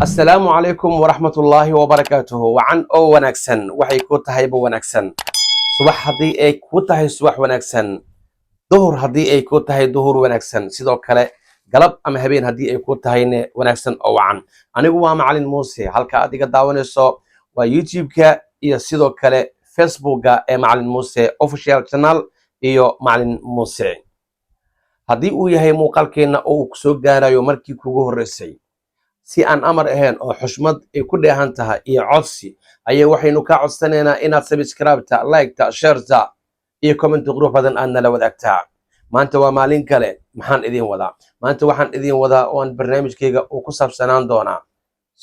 السلام عليكم ورحمة الله وبركاته وعن أو ونكسن وحي كوتا هيبو ونكسن صباح هدي أي كوتا هي صباح ونكسن ظهر هدي أي كوتا هي ظهر ونكسن سيدو كلا قلب أما هبين هدي أي كوتا هي ونكسن أو عن أنا جوا معلن موسى هالكا أديك داون الصو ويوتيوب كا إيه سيدو كلا فيسبوك كا معلن موسى official channel إيو معلن موسى هدي وياهي موقال كينا أو كسوق جارا يومركي كوجو الرسي si aan amar ahayn oo xushmad ay ku dheehan tahay iyo codsi ayay waxaynu ka codsanaynaa inaad subscribe-ta like-ta share-ta iyo comment qurux badan aad nala wadaagtaa maanta waa maalin kale maxaan idin wadaa maanta waxaan idin wadaa oo aan barnaamijkayga uu ku saabsanaan doonaa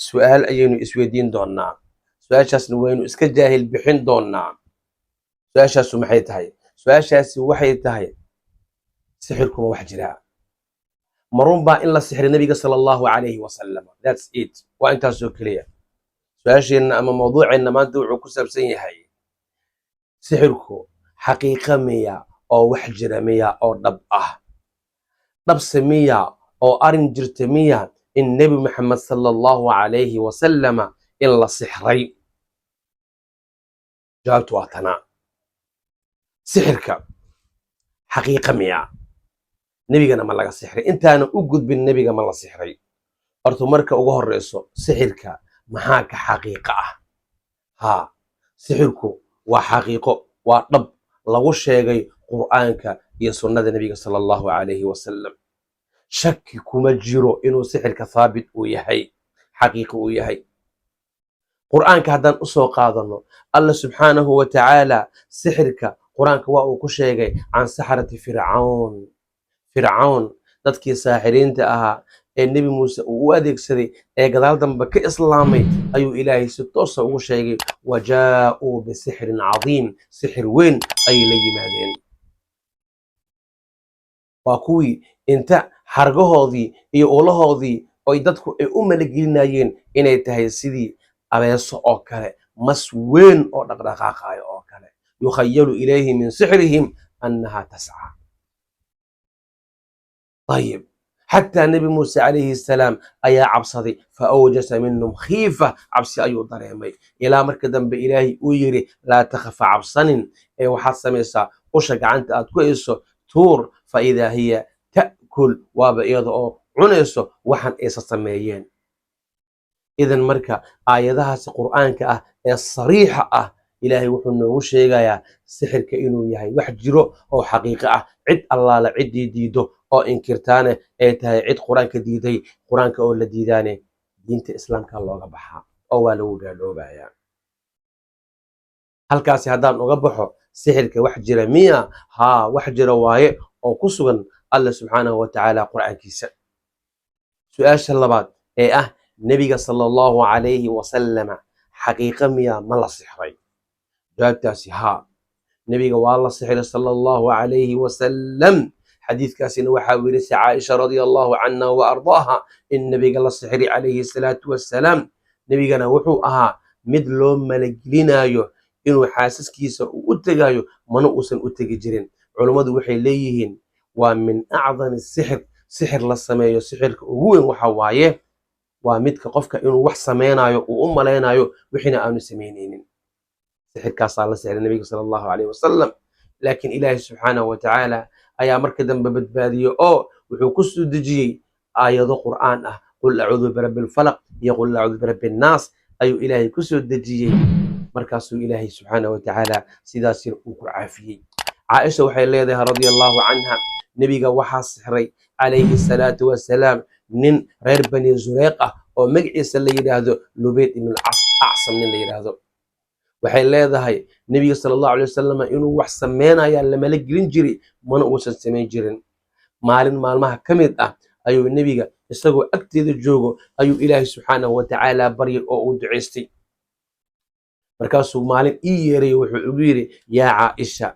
su'aal ayaynu isweydiin doonaa su'aashaasna waynu iska jaahil bixin doonaa su'aashaasu maxay tahay su'aashaasi waxay tahay sixirkuma wax jiraa marun baa in la sixray nabiga sallallahu alayhi wasallam that's it waa intaas oo kaliya su'aasheenna ama mawduuceena maanta wuxuu ku saabsan yahay sixirku xaqiiqa miya oo wax jira miya oo dhab ah dhab samiya oo arin jirta miya in nabi maxamed sallallahu alayhi wasallam in la sixray jawaabtu waa tana sixirka xaqiiqa miya nabigana ma laga sixray intaana u gudbin nabiga ma la sixray horta marka ugu horeyso sixirka maxaa ka xaqiiqa ah ha sixirku waa xaqiiqo waa dhab lagu sheegay qur'aanka iyo sunnada nabiga sallallahu alayhi wasallam shaki kuma jiro inuu sixirka thaabit uu yahay xaqiiqo uu yahay qur'aanka haddaan u soo qaadano allah subxaanahu wa tacaala sixirka qur'aanka waa uu ku sheegay can saxrati fircawn dadkii saaxiriinta ahaa ee nebi muuse uu u adeegsaday ee gadaal dambe ka islaamay ayuu ilaahay si toosa ugu sheegay wajaa'uu bisixrin cadiim sixir weyn ayay la yimaadeen waa kuwii inta xargahoodii iyo ulahoodii oy dadku ay u malagelinayeen inay tahay sidii abeeso oo kale mas weyn oo dhaqdhaqaaqayo oo kale yukhayalu ilayhi min sixrihim annaha tascaa طيب حتى نبي موسى عليه السلام أيا عبصدي فأوجس منهم خيفة عبسي أيو ضريمي إلى مركدا بإلهي ويري لا تخف عبصن أي وحص ميسا وشق عنت أتكويسو تور فإذا هي تأكل وبإيضو عنيسو وحن إيسا سميين إذن مركا آياتها قرآن كأه الصريحة إلهي وحنا وشيغايا سحر كإنو يهي وحجرو أو حقيقة عد الله لعد ديدو أو إنكرتانه أي تهي عد قرآن كديدي قرآن كأو لديدانه دينة إسلام كالله غبحا أو والو قالوا بايا هل كاسي هدان غبحو سحر كوحجر مية ها وحجر واي أو كسوغن الله سبحانه وتعالى قرآن كيسا سؤال شلبات أي نبي صلى الله عليه وسلم حقيقة مية ملا سحري جاءتاسي ها نبي والله سحر صلى الله عليه وسلم حديث كاسين وحاورس عائشة رضي الله عنها وأرضاها النبي قال السحر عليه الصلاة والسلام نبي قال وحو مدلو ملقلينايو إنو حاسس كيسا واتقايو منؤسا اتقجرين علماء وحي ليهين ومن أعظم السحر سحر للسمايو سحر كأوين وحوايه ومدك قفك إنو وح سمينايو وأم لينايو وحنا آمن سمينين سحر كاس الله سحر النبي صلى الله عليه وسلم لكن إلهي سبحانه وتعالى أيا مركدا ببدباديو أو وحكسو دجي آيات قرآن قل أعوذ برب الفلق يقول أعوذ برب الناس أيو إلهي كسو دجي مركاسو إلهي سبحانه وتعالى سيدا سير أوكر عافية عائشة وحي الله رضي الله عنها نبي وحا السحري عليه الصلاة والسلام نين غير بني زريقة أو مقعيس اللي يرهدو لبيت إنه أعصم من اللي يرهدو waxay leedahay nabiga sallallahu alayhi wasallam inuu wax sameeynaya la mala gelin jiray mana uusan sameyn jirin maalin maalmaha kamid ayuu nabiga isagoo agteeda joogo ayuu ilaahay subhanahu wa ta'ala baryay oo uu duceystay markaasuu maalin yeeray wuxuu ugu yiri yaa Aisha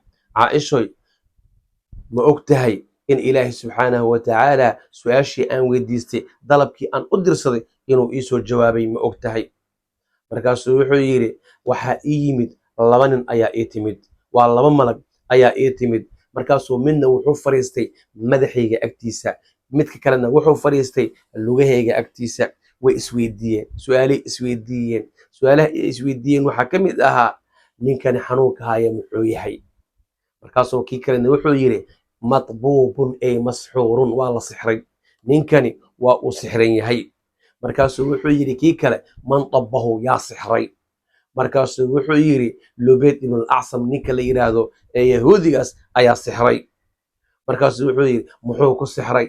ma ogtahay in ilaahay subhanahu wa ta'ala su'aashii aan weydiistay dalabkii aan u dirsaday inuu ii soo jawaabay ma ogtahay markaasuu wuxuu yiri waxa ii yimid laba nin ayaa ii timid waa laba malag ayaa ii timid markaasuu midna wuxuu fariistay madaxayga agtiisa midka kalena wuxuu fariistay lugahayga agtiisa way isweydiiyeen su'aalay isweydiiyeen su'aalaha ay isweydiiyeen waxaa ka mid ahaa ninkani xanuunka haya muxuu yahay markaasuu kii kalena wuxuu yidhi matbuubun ay masxuurun waa la sixray ninkani waa uu sixran yahay markaasuu wuxuu yidhi kii kale man dabbahu yaa sixray markaasuu wuxuu yidhi lubayd ibnul acsam ninka la yidhaahdo ee yahuudigaas ayaa sixray markaasuu wuxuu yidhi muxuu ku sixray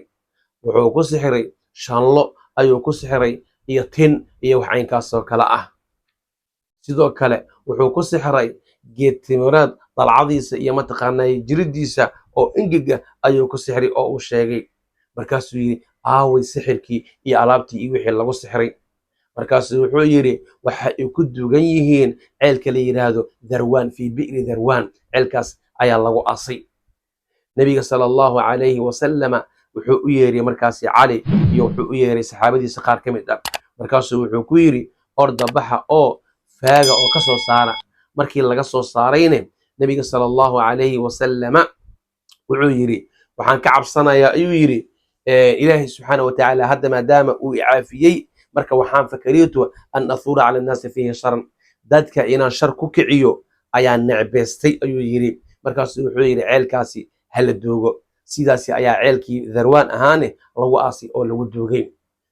wuxuu ku sixray shanlo ayuu ku sixray iyo tin iyo wax caynkaasoo kale ah sidoo kale wuxuu ku sixray geed timireed dalcadiisa iyo mataqaanaa jiridiisa oo ingega ayuu ku sixray oo uu sheegay markaasuu yidhi aaway sixirkii iyo alaabtii iyo wixii lagu sixray markaasuu wuxuu yidhi waxa ay ku duugan yihiin ceelka la yidhaahdo darwaan fii bi'ri darwaan ceelkaas ayaa lagu asay nebiga sala allahu calayhi wasalama wuxuu u yeeray markaasi cali iyo wuxuu u yeeray saxaabadiisa qaar ka mid ah markaasuu wuxuu ku yidhi orda baxa oo faaga oo ka soo saara markii laga soo saarayne nebiga sala allahu calayhi wasalama wuxuu yidhi waxaan ka cabsanayaa ayuu yidhi ilaahay subxaana watacaala hadda maadaama uu icaafiyey marka waxaan fakariytu an ahuura cala annaasi fiihi sharan dadka inaan shar ku kiciyo ayaa necbeystay ayuu yidhi markaasuu wuxuu yidhi ceelkaasi hala doogo sidaasi ayaa ceelkii darwaan ahaane lagu aasay oo lagu doogay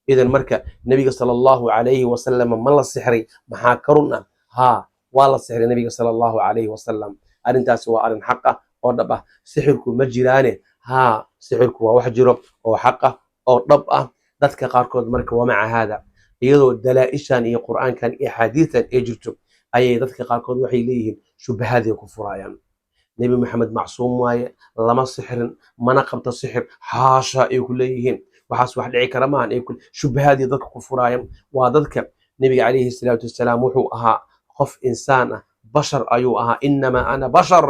idan marka nebiga sala allahu calayhi wasalama ma la sixray maxaa ka run ah haa waa la sixray nebiga sala allahu calayhi wasalam arrintaasi waa arrin xaq ah oo dhab ah sixirku ma jiraane haa sixirku waa wax jiro oo xaq ah oo dhab ah dadka qaarkood marka waa maca haada iyadoo dalaa'ishan iyo qur'aankan iyo axaadiitan ay jirto ayay dadka qaarkood waxay leeyihiin shubahaday ku furaayaan nebi maxamed macsuum waaye lama sixrin mana qabto sixir xaasha ay ku leeyihiin waxaas wax dhici kara maahan ay shubahaadii dadka ku furaayaan waa dadka nebiga calayhi salaatu wasalaam wuxuu ahaa qof insaan ah bashar ayuu ahaa inamaa ana bashar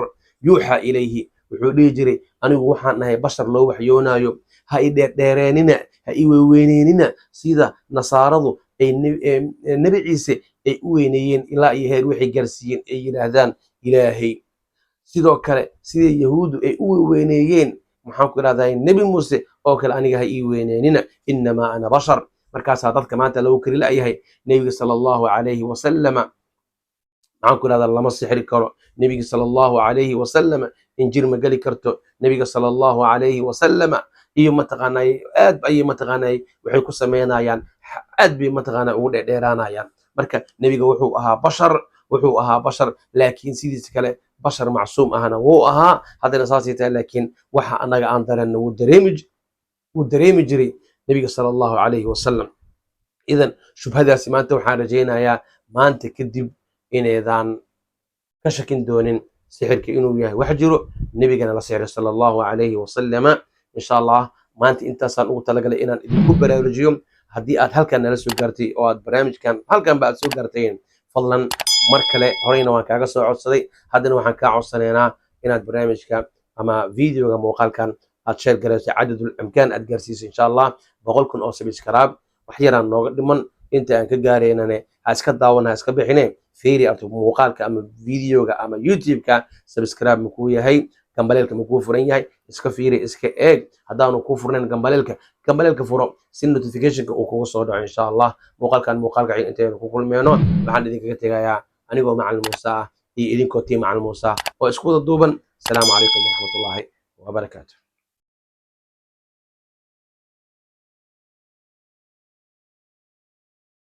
yuuxa ilayhi wuxuu dhihi jiray anigu waxaan ahay bashar loo waxyoonaayo ha i dheerdheereenina ha i weyweyneenina sida nasaaradu ay nebi ciise ay u weyneeyeen ilaa iyo heer waxay gaarsiiyeen ay yidhaahdaan ilaahay sidoo kale sida yahuudu ay u weyneeyeen maxaan ku idhahdaa nebi muuse oo kale aniga ha ii weyneenina inamaa ana bashar markaasaa dadka maanta lagu kari la'yahay nebiga sala allahu calayhi wasalama maxaan ku idhahdaa lama sixri karo nebiga sala allahu calayhi wasalama injir ma geli karto nebiga sala allahu calayhi wasalama iyo mataqaanay aad ayay mataqaanay waxay ku sameynayaan aad bay mataqaanaa ugu dheerdheeraanayaan marka nebiga wuxuu ahaa bashar laakiin sidiisa kale bashar macsuum ahna wuu ahaa haddana saasay tahay laakiin waxa annaga aan dareena wuu dareemi jiray nebiga sala allahu calayhi wasalam idan shubhadaasi maanta waxaan rajaynayaa maanta kadib inaydaan ka shakin doonin sixirka inuu yahay wax jiro nebigana la sixray sala allahu calayhi wasalama insha allah maanta intaasaan ugu talagalay inaan idinku baraarujiyo haddii aad halkan nala soo gaartay oo aad barnaamijkan halkanba aad soo gaarteen fadlan mar kale horeyna waan kaaga soo codsaday haddana waxaan kaa codsanaynaa inaad barnaamijka ama videoga muuqaalkan aad sheer garayso cadadul amkaan aad gaarsiiso insha allah 100,000 oo subscribe wax yaraan nooga dhiman inta aan ka gaaraynane ha iska daawan ha iska bixine fiiri arto muuqaalka ama videoga ama youtube-ka subscribe makuu yahay gambaleelka makuu furan yahay iska fiiri iska eeg haddaanu kuu furnayn gambaleelka furo si notificationka uu kugu soo dhaco insha allah muuqaalkan intaynu ku kulmeyno waxaan idinkaga tegayaa anigoo macalin muuse ah iyo idinkoo tii macalin muuse ah oo isku wada duuban asalaamu calaykum waraxmatullaahi wabarakaatu